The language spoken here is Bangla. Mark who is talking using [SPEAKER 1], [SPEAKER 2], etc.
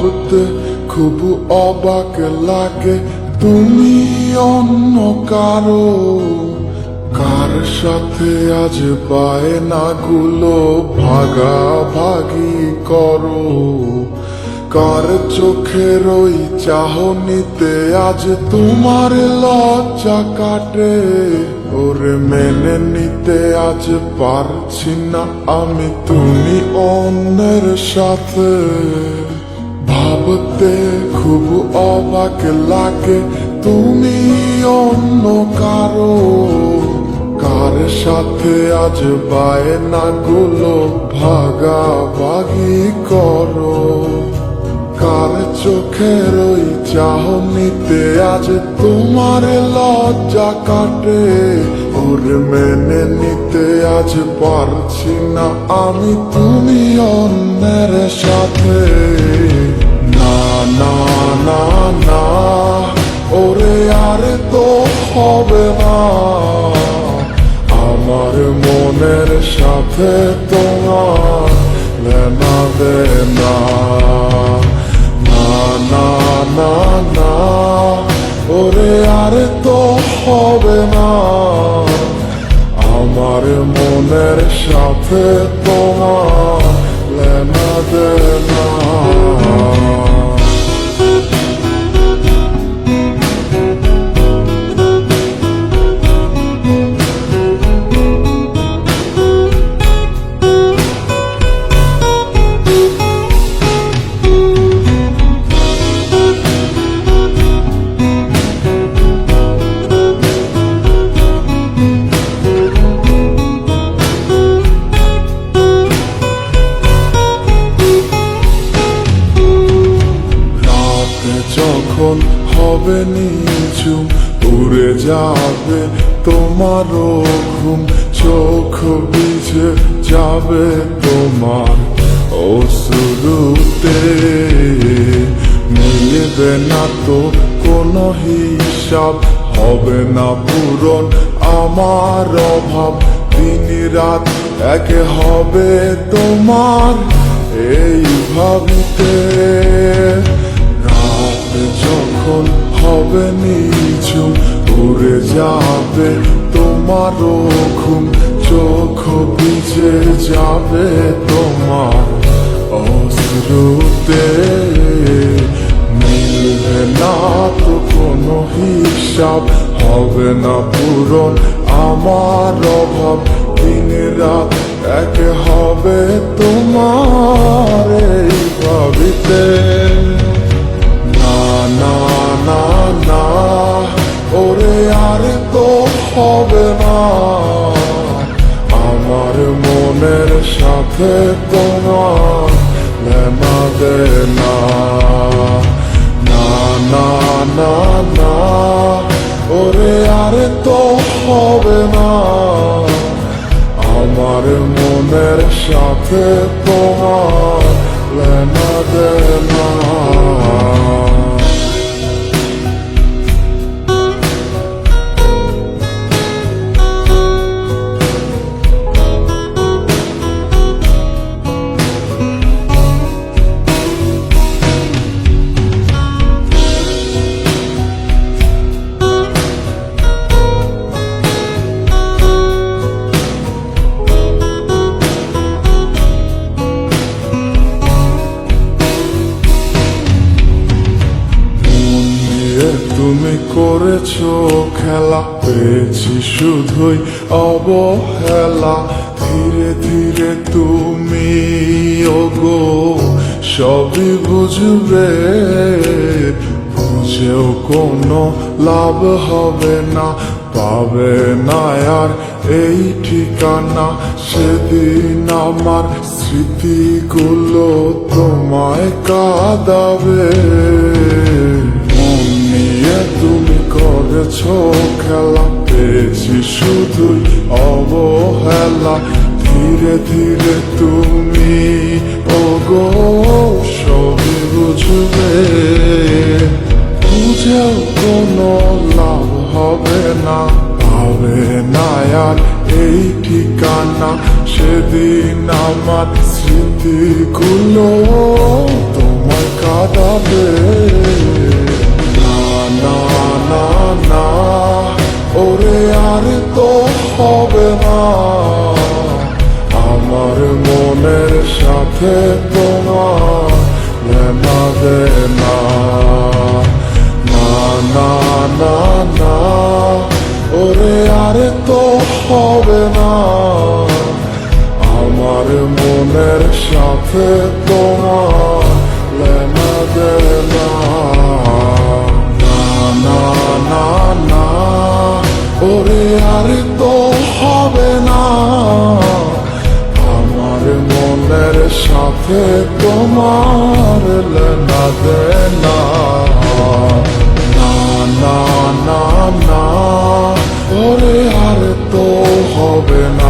[SPEAKER 1] ভাবতে খুব অবাক লাগে তুমি অন্য কারো, কার সাথে আজ বায়নাগুলো ভাগাভাগি করো, কার চোখের ওই চাহনিতে আজ তোমার লজ্জা কাটে। ওরে মেনে নিতে আজ পারছি না আমি তুমি অন্যের সাথে, ভাবতে খুব অবাক লাগে তুমি অন্য কারো, কার সাথে আজ বায়নাগুলো ভাগাভাগি করো, কার চোখের ওই চাহনিতে আজ তোমার লজ্জা কাটে। ওরে মেনে নিতে আজ পারছি না আমি তুমি অন্যের সাথে। না না না না ওরে আর তো হবে না, আমার মনের সাথে তোমার লেনা দেনা। না না না না ওরে আর তো হবে না, আমার মনের সাথে তোমার লেনা দেনা। যখন হবে নিঝুম উড়ে যাবে তোমারও ঘুম, চোখ ভিজে যাবে তোমার অশ্রুতে, মিলবে না তো কোনো হিসাব, হবে না পূরণ আমার অভাব, দিন রাত এক হবে তোমার এই ভাবিতে। যখন হবে নিঝুম উড়ে যাবে তোমারও ঘুম, চোখ ভিজে যাবে তোমার অশ্রুতে, মিলবে না তো কোনো হিসাব, হবে না পূরণ আমার অভাব, দিন রাত এক হবে তোমার এই ভাবিতে। না না না ওরে আর তো হবে না, আমার মনের সাথে তোমার লেনা দেনা। না না না না ওরে আর তো হবে না, আমার মনের সাথে তোমার লেনা দেনা। তুমি করেছো খেলা, পেয়েছি শুধুই অবহেলা, ধীরে ধীরে তুমি ওগো সবই বুঝবে, বুঝেও কোনো লাভ হবে না, পাবে না আর এই ঠিকানা। সেদিন আমার স্মৃতিগুলো তোমায় কাঁদাবে, তুমি করেছো খেলা, পেয়েছি শুধুই অবহেলা, ধীরে ধীরে তুমি ওগো সবই বুঝবে, বুঝেও কোনো লাভ হবে না, পাবে না আর এই ঠিকানা। সেদিন আমার স্মৃতিগুলো তোমায় কাঁদা দে না না না না ওরে আর তো হবে না আমার মনের সাথে তোমার লেনা দে না না না না না ওরে আর তো হবে না আমার মনের সাথে তোমার লেনা দে না না না না না ওরে আর তো হবে না আমার মনের সাথে তোমার লেনা দে না না না না না ওরে আর তো হবে না